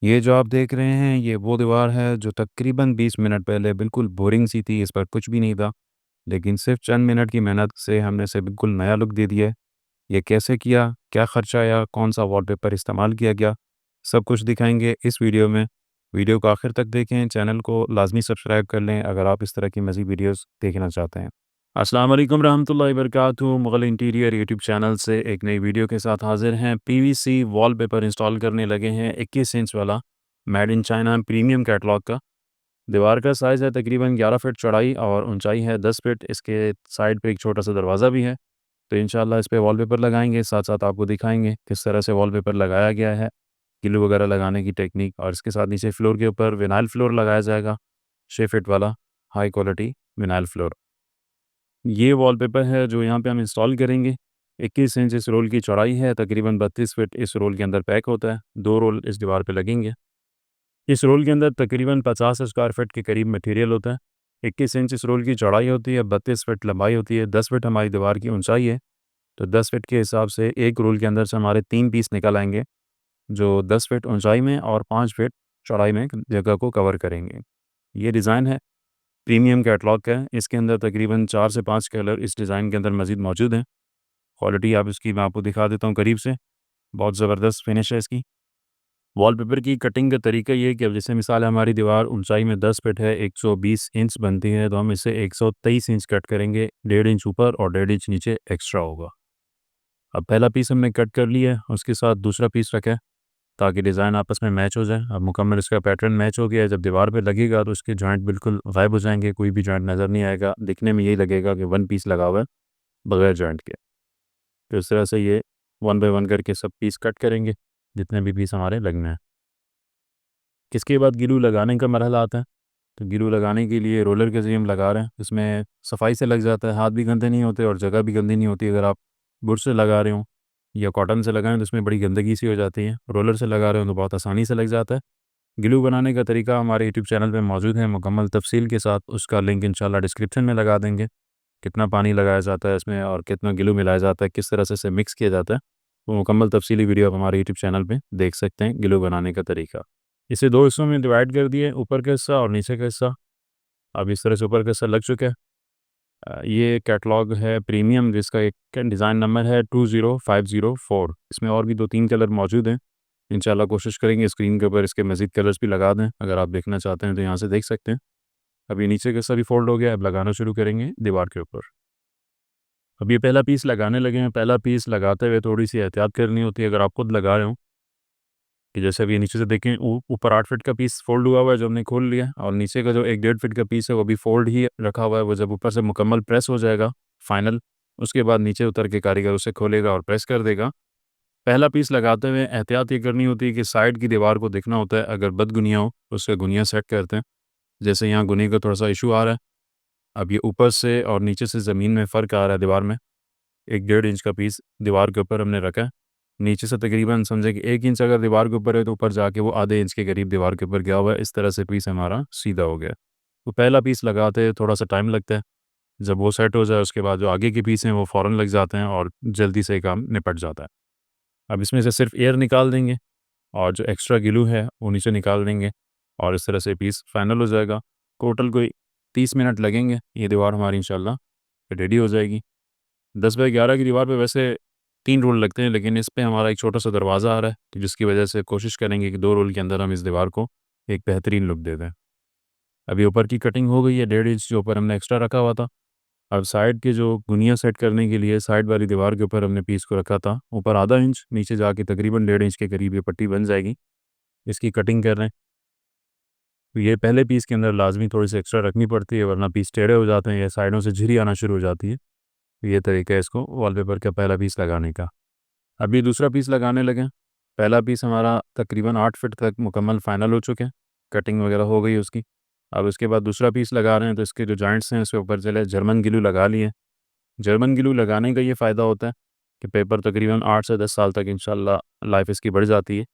ये जो आप देख रहे हैं ये वो दीवार है जो तकरीबन 20 मिनट पहले बिल्कुल बोरिंग सी थी, इस पर कुछ भी नहीं था। लेकिन सिर्फ चंद मिनट की मेहनत से हमने इसे बिल्कुल नया लुक दे दिया है। ये कैसे किया, क्या खर्चा आया, कौन सा वॉलपेपर इस्तेमाल किया गया, सब कुछ दिखाएंगे इस वीडियो में। वीडियो को आखिर तक देखें, चैनल को लाजमी सब्सक्राइब कर लें अगर आप इस तरह की मज़ीद वीडियोस देखना चाहते हैं। अस्सलाम वालेकुम रहमतुल्लाहि वबरकातुहू। मुग़ल इंटीरियर यूट्यूब चैनल से एक नई वीडियो के साथ हाजिर हैं। पीवीसी वॉलपेपर इंस्टॉल करने लगे हैं 21 इंच वाला, made in China premium catalogue का। दीवार का साइज़ है तकरीबन 11 फीट चौड़ाई और ऊंचाई है 10 फीट। इसके साइड पे एक छोटा सा दरवाज़ा भी है। तो इंशाल्लाह इस पे वॉलपेपर लगाएंगे, साथ साथ आपको दिखाएंगे किस तरह से वॉलपेपर लगाया गया है, ग्लू वगैरह लगाने की टेक्निक। और इसके साथ नीचे फ्लोर के ऊपर विनाइल फ्लोर लगाया जाएगा, 6 फीट वाला हाई क्वालिटी विनाइल फ्लोर। ये वॉलपेपर है जो यहाँ पे हम इंस्टॉल करेंगे। 21 इंच इस रोल की चौड़ाई है, तकरीबन 32 फीट इस रोल के अंदर पैक होता है। 2 रोल इस दीवार पे लगेंगे। इस रोल के अंदर तकरीबन 50 स्क्वायर फीट के करीब मटेरियल होता है। 21 इंच इस रोल की चौड़ाई होती है, 32 फीट लंबाई होती है, 10 फीट हमारी दीवार की ऊंचाई है। तो 10 फीट के हिसाब से एक रोल के अंदर से हमारे 3 पीस निकल आएंगे, जो 10 फीट ऊंचाई में और 5 फीट चौड़ाई में जगह को कवर करेंगे। ये डिज़ाइन है प्रीमियम कैटलॉग का है। इसके अंदर तकरीबन 4 से 5 कलर इस डिज़ाइन के अंदर मज़ीद मौजूद हैं। क्वालिटी आप इसकी मैं आपको दिखा देता हूँ करीब से। बहुत ज़बरदस्त फिनिश है इसकी। वॉलपेपर की कटिंग का तरीका ये है कि अब जैसे मिसाल है हमारी दीवार ऊंचाई में 10 फीट है, 120 इंच बनती है, तो हम इसे 123 इंच कट करेंगे। 1.5 इंच ऊपर और 1.5 इंच नीचे एक्स्ट्रा होगा। अब पहला पीस हमने कट कर लिया है, उसके साथ दूसरा पीस रखा है ताकि डिज़ाइन आपस में मैच हो जाए। अब मुकम्मल इसका पैटर्न मैच हो गया है। जब दीवार पे लगेगा तो इसके जॉइंट बिल्कुल गायब हो जाएंगे, कोई भी जॉइंट नज़र नहीं आएगा। दिखने में यही लगेगा कि वन पीस लगा हुआ है बगैर जॉइंट के। तो इस तरह से ये वन बाय वन करके सब पीस कट करेंगे, जितने भी पीस हमारे लगने हैं। इसके बाद ग्लू लगाने का मरहला आता है। तो ग्लू लगाने के लिए रोलर के ज़रिए हम लगा रहे हैं। इसमें सफाई से लग जाता है, हाथ भी गंदे नहीं होते और जगह भी गंदी नहीं होती। अगर आप बुरश से लगा रहे हो या कॉटन से लगाएं तो इसमें बड़ी गंदगी सी हो जाती है। रोलर से लगा रहे हो तो बहुत आसानी से लग जाता है। ग्लू बनाने का तरीका हमारे यूट्यूब चैनल पे मौजूद है मुकम्मल तफसील के साथ। उसका लिंक इंशाल्लाह डिस्क्रिप्शन में लगा देंगे। कितना पानी लगाया जाता है इसमें और कितना ग्लू मिलाया जाता है, किस तरह से इसे मिक्स किया जाता है, वो मुकम्मल तफसीली वीडियो आप हमारे यूट्यूब चैनल पे देख सकते हैं। ग्लू बनाने का तरीका इसे 2 हिस्सों में डिवाइड कर दिए, ऊपर का हिस्सा और नीचे का हिस्सा। अब इस तरह से ऊपर का हिस्सा लग चुका है। ये कैटलॉग है प्रीमियम, जिसका एक डिज़ाइन नंबर है 20504। इसमें और भी 2-3 कलर मौजूद हैं। इंशाल्लाह कोशिश करेंगे स्क्रीन के ऊपर इसके मज़ीद कलर्स भी लगा दें। अगर आप देखना चाहते हैं तो यहाँ से देख सकते हैं। अब ये नीचे का हिस्सा भी फोल्ड हो गया, अब लगाना शुरू करेंगे दीवार के ऊपर। अब ये पहला पीस लगाने लगे हैं। पहला पीस लगाते हुए थोड़ी सी एहतियात करनी होती है। अगर आप खुद लगा रहे हो कि जैसे अभी नीचे से देखें, ऊपर 8 फीट का पीस फोल्ड हुआ हुआ है जो हमने खोल लिया, और नीचे का जो 1-1.5 फीट का पीस है वो भी फोल्ड ही रखा हुआ है। वो जब ऊपर से मुकम्मल प्रेस हो जाएगा फाइनल, उसके बाद नीचे उतर के कारीगर उसे खोलेगा और प्रेस कर देगा। पहला पीस लगाते हुए एहतियात ये करनी होती है कि साइड की दीवार को देखना होता है। अगर बदगुनिया हो तो उससे गुनिया सेट करते हैं। जैसे यहाँ गुनी का थोड़ा सा इशू आ रहा है। अब ये ऊपर से और नीचे से ज़मीन में फ़र्क आ रहा है दीवार में। 1-1.5 इंच का पीस दीवार के ऊपर हमने रखा है। नीचे से तकरीबन समझे कि 1 इंच अगर दीवार के ऊपर है तो ऊपर जाके वो आधे इंच के करीब दीवार के ऊपर गया हुआ है। इस तरह से पीस हमारा सीधा हो गया। तो पहला पीस लगाते थोड़ा सा टाइम लगता है। जब वो सेट हो जाए उसके बाद जो आगे के पीस हैं वो फ़ौरन लग जाते हैं और जल्दी से काम निपट जाता है। अब इसमें से सिर्फ एयर निकाल देंगे और जो एक्स्ट्रा ग्लू है वो नीचे निकाल देंगे और इस तरह से पीस फाइनल हो जाएगा। टोटल कोई 30 मिनट लगेंगे, ये दीवार हमारी इंशाल्लाह रेडी हो जाएगी। 10 बाई 11 की दीवार पे वैसे 3 रोल लगते हैं, लेकिन इस पे हमारा एक छोटा सा दरवाज़ा आ रहा है, तो जिसकी वजह से कोशिश करेंगे कि 2 रोल के अंदर हम इस दीवार को एक बेहतरीन लुक दे दें। अभी ऊपर की कटिंग हो गई है, 1.5 इंच जो ऊपर हमने एक्स्ट्रा रखा हुआ था। अब साइड के जो गुनिया सेट करने के लिए साइड वाली दीवार के ऊपर हमने पीस को रखा था, ऊपर आधा इंच, नीचे जाके तकरीबन 1.5 इंच के करीब ये पट्टी बन जाएगी। इसकी कटिंग कर रहे हैं। तो ये पहले पीस के अंदर लाजमी थोड़ी सी एक्स्ट्रा रखनी पड़ती है, वरना पीस टेढ़े हो जाते हैं या साइडों से झिरी आना शुरू हो जाती है। तो ये तरीका है इसको वॉलपेपर का पहला पीस लगाने का। अभी दूसरा पीस लगाने लगे। पहला पीस हमारा तकरीबन 8 फीट तक मुकम्मल फाइनल हो चुके हैं, कटिंग वगैरह हो गई उसकी। अब इसके बाद दूसरा पीस लगा रहे हैं, तो इसके जो जॉइंट्स हैं उसके ऊपर चले जर्मन ग्लू लगा लिए। जर्मन ग्लू लगाने का ये फ़ायदा होता है कि पेपर तकरीबन 8 से 10 साल तक इंशाल्लाह लाइफ इसकी बढ़ जाती है।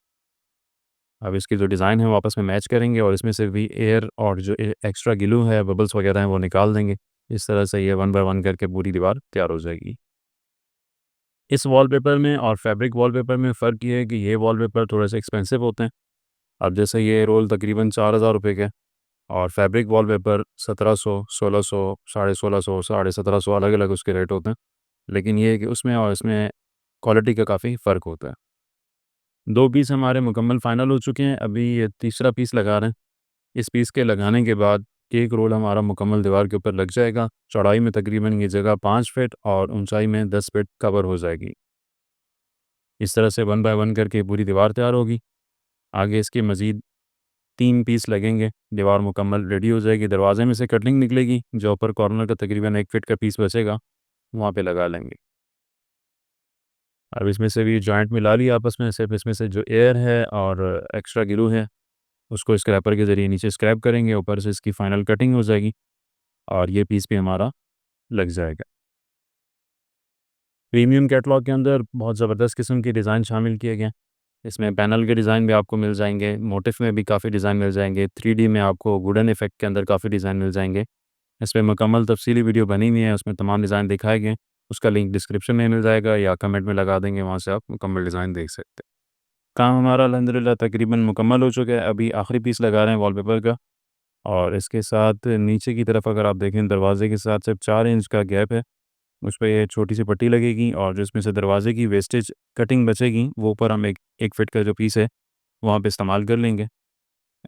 अब इसकी जो डिज़ाइन है वो आपस में मैच करेंगे और इसमें से भी एयर और जो एक्स्ट्रा ग्लू है, बबल्स वगैरह हैं, वो निकाल देंगे। इस तरह से ये वन बाय वन करके पूरी दीवार तैयार हो जाएगी। इस वॉलपेपर में और फैब्रिक वॉलपेपर में फ़र्क ये है कि ये वॉलपेपर थोड़े से एक्सपेंसिव होते हैं अब जैसे ये रोल तकरीबन 4000 रुपये के, और फैब्रिक वॉलपेपर 1700, 1600, 1650, 1750 अलग अलग उसके रेट होते हैं। लेकिन ये है कि उसमें और इसमें क्वालिटी का काफ़ी फ़र्क होता है। 2 पीस हमारे मुकम्मल फ़ाइनल हो चुके हैं, अभी ये तीसरा पीस लगा रहे हैं। इस पीस के लगाने के बाद एक रोल हमारा मुकम्मल दीवार के ऊपर लग जाएगा। चौड़ाई में तकरीबन ये जगह 5 फीट और ऊंचाई में 10 फीट कवर हो जाएगी। इस तरह से 1 बाय 1 करके पूरी दीवार तैयार होगी। आगे इसके मज़ीद 3 पीस लगेंगे, दीवार मुकम्मल रेडी हो जाएगी। दरवाज़े में से कटिंग निकलेगी, जो ऊपर कॉर्नर का तकरीबन 1 फीट का पीस बचेगा, वहाँ पे लगा लेंगे। अब इसमें से भी जॉइंट मिला लिया आपस में, सिर्फ इसमें से जो एयर है और एक्स्ट्रा ग्लू है, उसको स्क्रैपर के ज़रिए नीचे स्क्रैप करेंगे, ऊपर से इसकी फ़ाइनल कटिंग हो जाएगी और ये पीस भी हमारा लग जाएगा। प्रीमियम कैटलॉग के अंदर बहुत ज़बरदस्त किस्म के डिज़ाइन शामिल किए गए हैं। इसमें पैनल के डिज़ाइन भी आपको मिल जाएँगे, मोटिफ में भी काफ़ी डिज़ाइन मिल जाएँगे, 3D में आपको वुडन इफ़ेक्ट के अंदर काफ़ी डिज़ाइन मिल जाएँगे। इसमें मुकम्मल तफ़सीली वीडियो बनी हुई है, उसमें तमाम डिज़ाइन दिखाए गए हैं। उसका लिंक डिस्क्रिप्शन में मिल जाएगा या कमेंट में लगा देंगे, वहाँ से आप मुकम्मल डिज़ाइन देख सकते हैं। काम हमारा अल्हम्दुलिल्लाह तकरीबन मुकम्मल हो चुका है, अभी आखिरी पीस लगा रहे हैं वॉलपेपर का। और इसके साथ नीचे की तरफ अगर आप देखें, दरवाज़े के साथ सिर्फ 4 इंच का गैप है, उस पे ये छोटी-सी पट्टी लगेगी और जिसमें से दरवाज़े की वेस्टेज कटिंग बचेगी, वो ऊपर हम 1 फीट का जो पीस है, वहाँ पे इस्तेमाल कर लेंगे।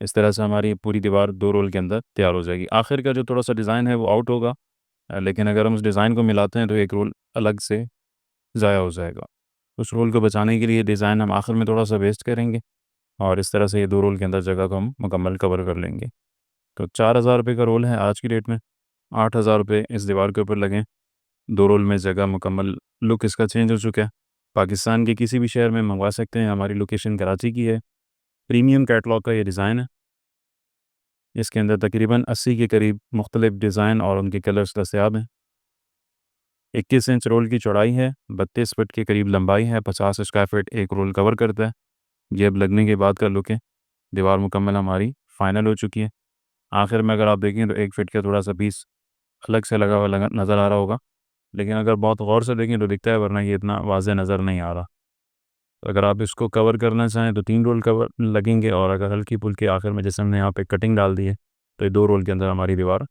इस तरह से हमारी पूरी दीवार 2 रोल के अंदर तैयार हो जाएगी। आखिर का जो थोड़ा-सा डिज़ाइन है वो आउट होगा, लेकिन अगर हम उस डिज़ाइन को मिलाते हैं तो एक रोल अलग से ज़ाया हो जाएगा। उस रोल को बचाने के लिए डिज़ाइन हम आखिर में थोड़ा-सा वेस्ट करेंगे और इस तरह से ये 2 रोल के अंदर जगह को हम मुकम्मल कवर कर लेंगे। तो 4000 रुपये का रोल है आज की डेट में, 8000 रुपये इस दीवार के ऊपर लगे। 2 रोल में जगह मुकम्मल, लुक इसका चेंज हो चुका है। पाकिस्तान के किसी भी शहर में मँगवा सकते हैं, हमारी लोकेशन कराची की है। प्रीमियम कैटलॉग का ये डिज़ाइन है। इसके अंदर तकरीबन 80 के करीब मुख्तलिफ़ डिज़ाइन और उनके कलर्स दस्तयाब हैं। 21 इंच रोल की चौड़ाई है, 32 फीट के करीब लंबाई है, 50 स्क्वायर फीट एक रोल कवर करता है। ये अब लगने के बाद का लुक है। दीवार मुकम्मल हमारी फ़ाइनल हो चुकी है। आखिर में अगर आप देखें तो 1 फीट का थोड़ा-सा पीस अलग से लगा हुआ नज़र आ रहा होगा, लेकिन अगर बहुत गौर से देखें तो दिखता है, वरना ये इतना वाज़ेह नज़र नहीं आ रहा। तो अगर आप इसको कवर करना चाहें तो 3 रोल कवर लगेंगे, और अगर हल्की-फुल्की आखिर में जैसे हमने यहाँ पे कटिंग डाल दी है, तो ये 2 रोल के अंदर हमारी दीवार,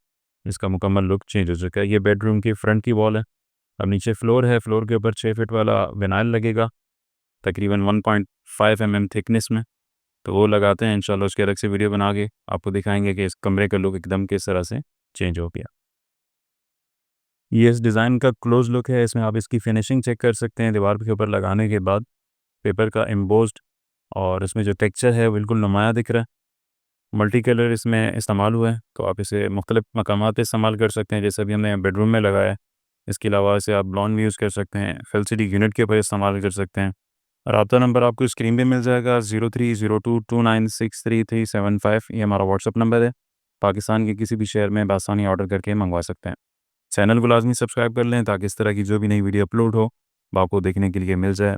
इसका मुकम्मल लुक चेंज हो चुका है। ये बेडरूम की फ्रंट की वॉल है। अब नीचे फ्लोर है, फ्लोर के ऊपर 6 फीट वाला विनाइल लगेगा, तकरीबन 1.5 थिकनेस में। तो वो लगाते हैं इंशाल्लाह, उसकी अलग से वीडियो बना के आपको दिखाएँगे कि इस कमरे का लुक एकदम किस तरह से चेंज हो गया। ये इस डिज़ाइन का क्लोज़ लुक है, इसमें आप इसकी फिनिशिंग चेक कर सकते हैं दीवार के ऊपर लगाने के बाद। पेपर का एम्बोस्ड और इसमें जो टेक्सचर है बिल्कुल नुमाया दिख रहा है। मल्टी कलर इसमें इस्तेमाल हुआ है, तो आप इसे मुख्तलिफ़ मकामात पे इस्तेमाल कर सकते हैं, जैसे अभी हमने बेडरूम में लगाया है। इसके अलावा इसे आप लॉन में यूज़ कर सकते हैं, एलसीडी यूनिट के ऊपर इस्तेमाल कर सकते हैं। राब्ता नंबर आपको स्क्रीन पे मिल जाएगा, 0302296337 ये हमारा व्हाट्सएप नंबर है। पाकिस्तान के किसी भी शहर में बआसानी ऑर्डर करके मंगवा सकते हैं। चैनल को लाज़मी सब्सक्राइब कर लें ताकि इस तरह की जो भी नई वीडियो अपलोड हो, वो आपको देखने के लिए मिल जाए।